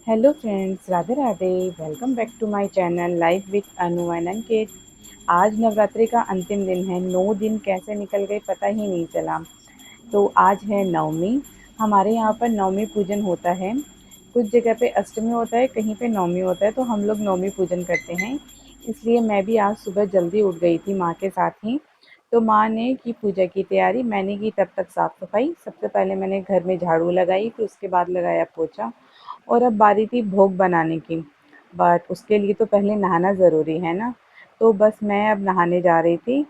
Hello friends, Radhe Radhe. Welcome back to my channel life with Anu and Ankit. आज नवरात्रि का अंतिम दिन है। 9 दिन कैसे निकल गए पता ही नहीं चला। तो आज है नवमी। हमारे यहाँ पर नवमी पूजन होता है। कुछ जगह पे अष्टमी होता है, कहीं पे नवमी होता है, तो हम लोग नवमी पूजन करते हैं। इसलिए मैं भी आज सुबह जल्दी उठ गई थी माँ के साथ ही। तो माँ ने की पूजा की तैयारी, मैंने की तब तक साफ़ सफाई। सबसे पहले मैंने घर में झाड़ू लगाई, फिर उसके बाद लगाया पोछा। और अब बारी थी भोग बनाने की। बट उसके लिए तो पहले नहाना ज़रूरी है ना। तो बस मैं अब नहाने जा रही थी।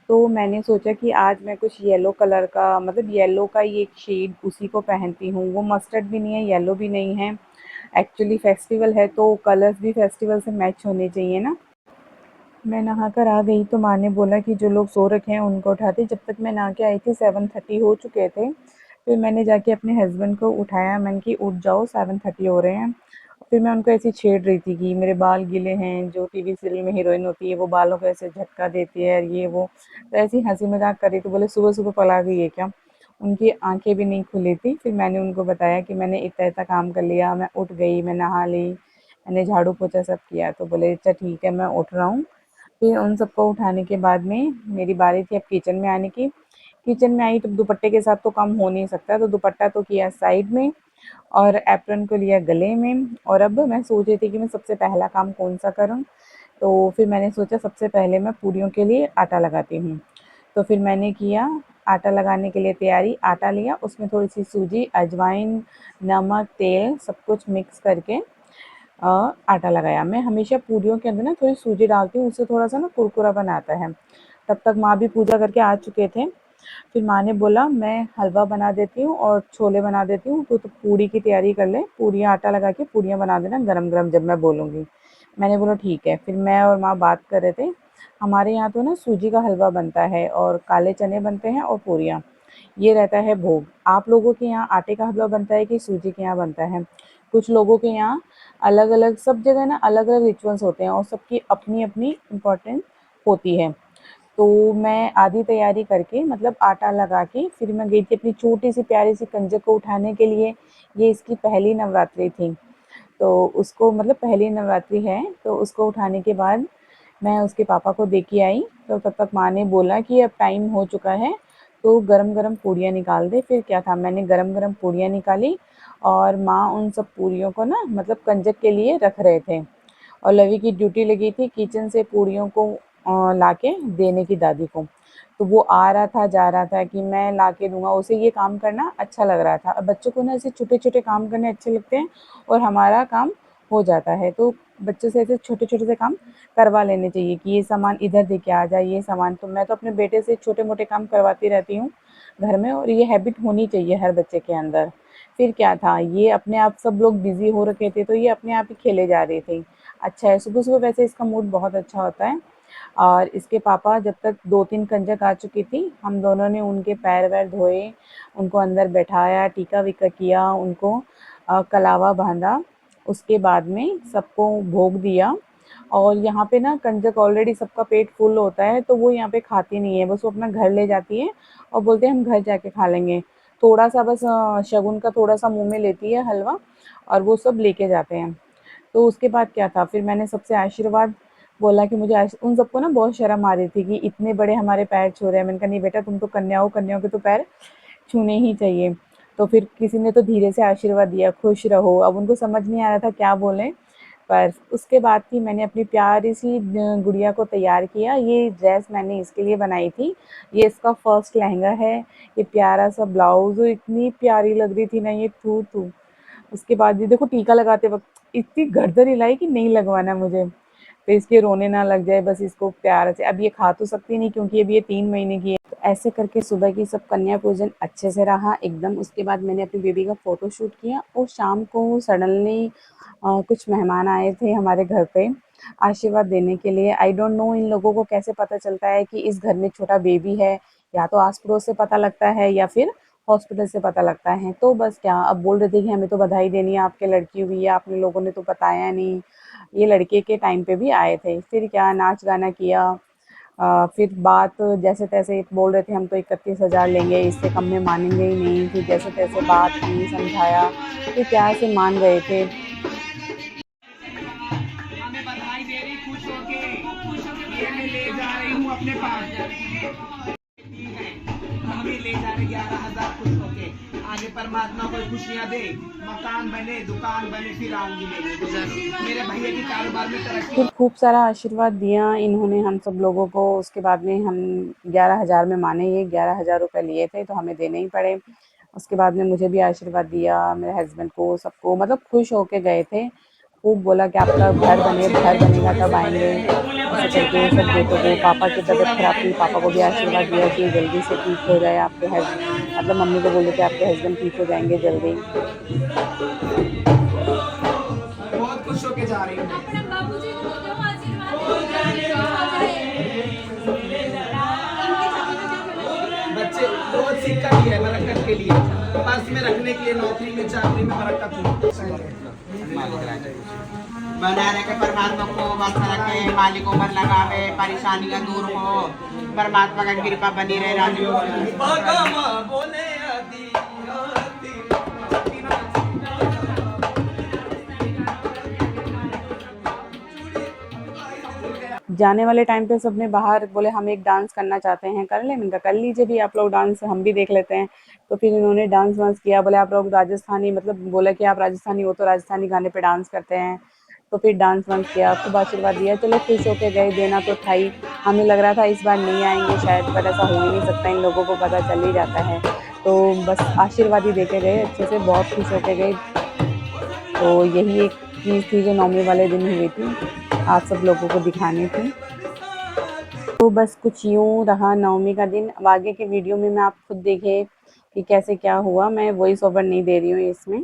तो मैंने सोचा कि आज मैं कुछ येलो कलर का, मतलब येलो का ही एक शेड उसी को पहनती हूँ। वो मस्टर्ड भी नहीं है, येलो भी नहीं है। एक्चुअली फेस्टिवल है तो कलर्स भी फेस्टिवल से मैच होने चाहिए ना। मैं नहा कर आ गई तो माँ ने बोला कि जो लोग सो रखे हैं उनको उठाते। जब तक मैं नहा के आई थी 7:30 हो चुके थे। फिर मैंने जाके अपने हस्बैंड को उठाया। मैंने कि उठ जाओ, 7:30 हो रहे हैं। फिर मैं उनको ऐसे छेड़ रही थी कि मेरे बाल गीले हैं। जो टीवी सीरियल में हीरोइन होती है वो बालों को ऐसे झटका देती है, ये वो। तो ऐसे ही हंसी मजाक कर रही। तो बोले सुबह सुबह पला गई है क्या। उनकी आंखें भी नहीं खुली थी। फिर मैंने उनको बताया कि मैंने इतना इतना काम कर लिया, मैं उठ गई, मैं नहा ली, मैंने झाड़ू पोछा सब किया। तो बोले अच्छा ठीक है, मैं उठ रहा हूँ। फिर उन सबको उठाने के बाद में मेरी बारी थी अब किचन में आने की। किचन में आई तो दुपट्टे के साथ तो काम हो नहीं सकता, तो दुपट्टा तो किया साइड में और एप्रन को लिया गले में। और अब मैं सोच रही थी कि मैं सबसे पहला काम कौन सा करूं। तो फिर मैंने सोचा सबसे पहले मैं पूरियों के लिए आटा लगाती हूँ। तो फिर मैंने किया आटा लगाने के लिए तैयारी। आटा लिया, उसमें थोड़ी सी सूजी, अजवाइन, नमक, तेल सब कुछ मिक्स करके आटा लगाया। मैं हमेशा पूरियों के अंदर ना थोड़ी सूजी डालती हूँ, उससे थोड़ा सा ना कुरकुरा बनाता है। तब तक माँ भी पूजा करके आ चुके थे। फिर माँ ने बोला मैं हलवा बना देती हूँ और छोले बना देती हूँ, तो पूड़ी की तैयारी कर ले, पूड़ियाँ आटा लगा के पूड़ियाँ बना देना गरम गरम जब मैं बोलूँगी। मैंने बोला ठीक है। फिर मैं और माँ बात कर रहे थे। हमारे यहाँ तो ना सूजी का हलवा बनता है और काले चने बनते हैं और पूरियाँ, ये रहता है भोग। आप लोगों के यहाँ आटे का हलवा बनता है कि सूजी के यहाँ बनता है। कुछ लोगों के यहाँ अलग अलग, सब जगह ना अलग अलग रिचुअल्स होते हैं और सबकी अपनी अपनी इम्पोर्टेंस होती है। तो मैं आधी तैयारी करके, मतलब आटा लगा के, फिर मैं गई थी अपनी छोटी सी प्यारी सी कंजक को उठाने के लिए। ये इसकी पहली नवरात्रि थी। तो उसको, मतलब पहली नवरात्रि है तो उसको उठाने के बाद मैं उसके पापा को दे के आई। तो तब तक माँ ने बोला कि अब टाइम हो चुका है तो गरम गरम पूड़ियाँ निकाल दे। फिर क्या था, मैंने गरम गरम पूड़ियाँ निकाली और माँ उन सब पूड़ियों को ना, मतलब कंजक के लिए रख रहे थे। और लवी की ड्यूटी लगी थी किचन से पूड़ियों को लाके देने की दादी को। तो वो आ रहा था जा रहा था कि मैं लाके दूंगा, उसे ये काम करना अच्छा लग रहा था। अब बच्चों को ना ऐसे छोटे छोटे काम करने अच्छे लगते हैं और हमारा काम हो जाता है। तो बच्चों से ऐसे छोटे छोटे से काम करवा लेने चाहिए कि ये सामान इधर दे के आ जाए, ये सामान। तो मैं तो अपने बेटे से छोटे मोटे काम करवाती रहती हूँ घर में, और ये हैबिट होनी चाहिए हर बच्चे के अंदर। फिर क्या था, ये अपने आप सब लोग बिजी हो रखे थे तो ये अपने आप ही खेले जा रहे थे। अच्छा है, सुबह सुबह वैसे इसका मूड बहुत अच्छा होता है। और इसके पापा जब तक 2-3 कंजक आ चुकी थी, हम दोनों ने उनके पैर वैर धोए, उनको अंदर बैठाया, टीका वीका किया, उनको कलावा बांधा। उसके बाद में सबको भोग दिया। और यहाँ पे ना कंजक ऑलरेडी सबका पेट फुल होता है तो वो यहाँ पे खाती नहीं है, बस वो अपना घर ले जाती है और बोलते हैं हम घर जाके खा लेंगे। थोड़ा सा बस शगुन का थोड़ा सा मुंह में लेती है हलवा, और वो सब लेके जाते हैं। तो उसके बाद क्या था, फिर मैंने सबसे आशीर्वाद बोला कि मुझे उन सबको ना बहुत शर्म आ रही थी कि इतने बड़े हमारे पैर छू रहे हैं। मैंने कहा नहीं बेटा, तुम तो कन्या हो, कन्याओं के तो पैर छूने ही चाहिए। तो फिर किसी ने तो धीरे से आशीर्वाद दिया, खुश रहो। अब उनको समझ नहीं आ रहा था क्या बोलें। पर उसके बाद की मैंने अपनी प्यारी सी गुड़िया को तैयार किया। ये ड्रेस मैंने इसके लिए बनाई थी। ये इसका फर्स्ट लहंगा है। ये प्यारा सा ब्लाउज, इतनी प्यारी लग रही थी ना ये, थू थू। उसके बाद ये देखो टीका लगाते वक्त इतनी गर्दन हिलाई कि नहीं लगवाना मुझे, तो इसके रोने ना लग जाए, बस इसको प्यार से। अब ये खा तो सकती नहीं क्योंकि अभी ये 3 महीने की है। तो ऐसे करके सुबह की सब कन्या पूजन अच्छे से रहा एकदम। उसके बाद मैंने अपनी बेबी का फोटो शूट किया और शाम को सडनली कुछ मेहमान आए थे हमारे घर पे आशीर्वाद देने के लिए। आई डोंट नो इन लोगों को कैसे पता चलता है कि इस घर में छोटा बेबी है। या तो आस पड़ोस से पता लगता है या फिर हॉस्पिटल से पता लगता है। तो बस क्या, अब बोल रहे थे कि हमें तो बधाई देनी है, आपके लड़की हुई है, आपने लोगों ने तो बताया नहीं। ये लड़के के टाइम पे भी आए थे। फिर क्या, नाच गाना किया। फिर बात जैसे तैसे बोल रहे थे हम तो 31,000 लेंगे, इससे कम में मानेंगे ही नहीं। फिर जैसे तैसे बात की, समझाया, फिर प्यार से मान गए थे। परमात्मा को खुशियाँ दे, मकान बने, दुकान बने, फिर आऊंगी मेरे भैया की कारोबार में तरक्की। फिर खूब सारा आशीर्वाद दिया इन्होंने हम सब लोगों को। उसके बाद में हम 11,000 में माने, ये 11,000 रुपये लिए थे तो हमें देने ही पड़े। उसके बाद में मुझे भी आशीर्वाद दिया, मेरे हस्बैंड को, सबको, मतलब खुश होके गए थे। खूब बोला कि आपका घर बनेगा तब आएंगे, ऐसे करके सब बेटों को। पापा की तबीयत खराब थी, पापा को भी आशीर्वाद दिया कि जल्दी से ठीक हो जाए आपके हस्बैंड, मतलब मम्मी को बोले कि आपके हस्बैंड ठीक हो जाएंगे जल्दी। बहुत खुश होके जा रही हूँ। बच्चे बहुत सिक्का भी है बरकत के लिए, पर्स में रखने के लिए, नौकरी में चाकरी में बरकत हो। बनाने के परमात्मा को मस्त रखे, मालिक उम्र लगावे, परेशानियां दूर हो, परमात्मा का कृपा बनी रहे। राजू जाने वाले टाइम पे सबने बाहर बोले हम एक डांस करना चाहते हैं, कर लें? मैंने कहा कर लीजिए भी आप लोग डांस, हम भी देख लेते हैं। तो फिर इन्होंने डांस वांस किया, बोले आप लोग राजस्थानी, मतलब बोला कि आप राजस्थानी हो तो राजस्थानी गाने पे डांस करते हैं। तो फिर डांस वांस किया, खूब आशीर्वाद दिया, चलो खुश होके गए, देना तो था ही। हमें लग रहा था इस बार नहीं आएंगे शायद, पर ऐसा हो ही नहीं सकता, इन लोगों को पता चल ही जाता है। तो बस आशीर्वाद ही दे के गए अच्छे से, बहुत खुश होके गए। तो यही एक चीज़ थी जो नवमी वाले दिन हुई थी, आप सब लोगों को दिखानी थी। तो बस कुछ यूँ रहा नवमी का दिन। अब आगे के वीडियो में मैं आप खुद देखें कि कैसे क्या हुआ, मैं वॉइस ओवर नहीं दे रही हूँ इसमें।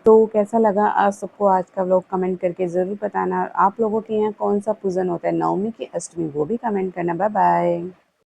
तो कैसा लगा आप सबको आज का व्लॉग, कमेंट करके ज़रूर बताना। आप लोगों के यहाँ कौन सा पूजन होता है नवमी की, अष्टमी, वो भी कमेंट करना। Bye bye.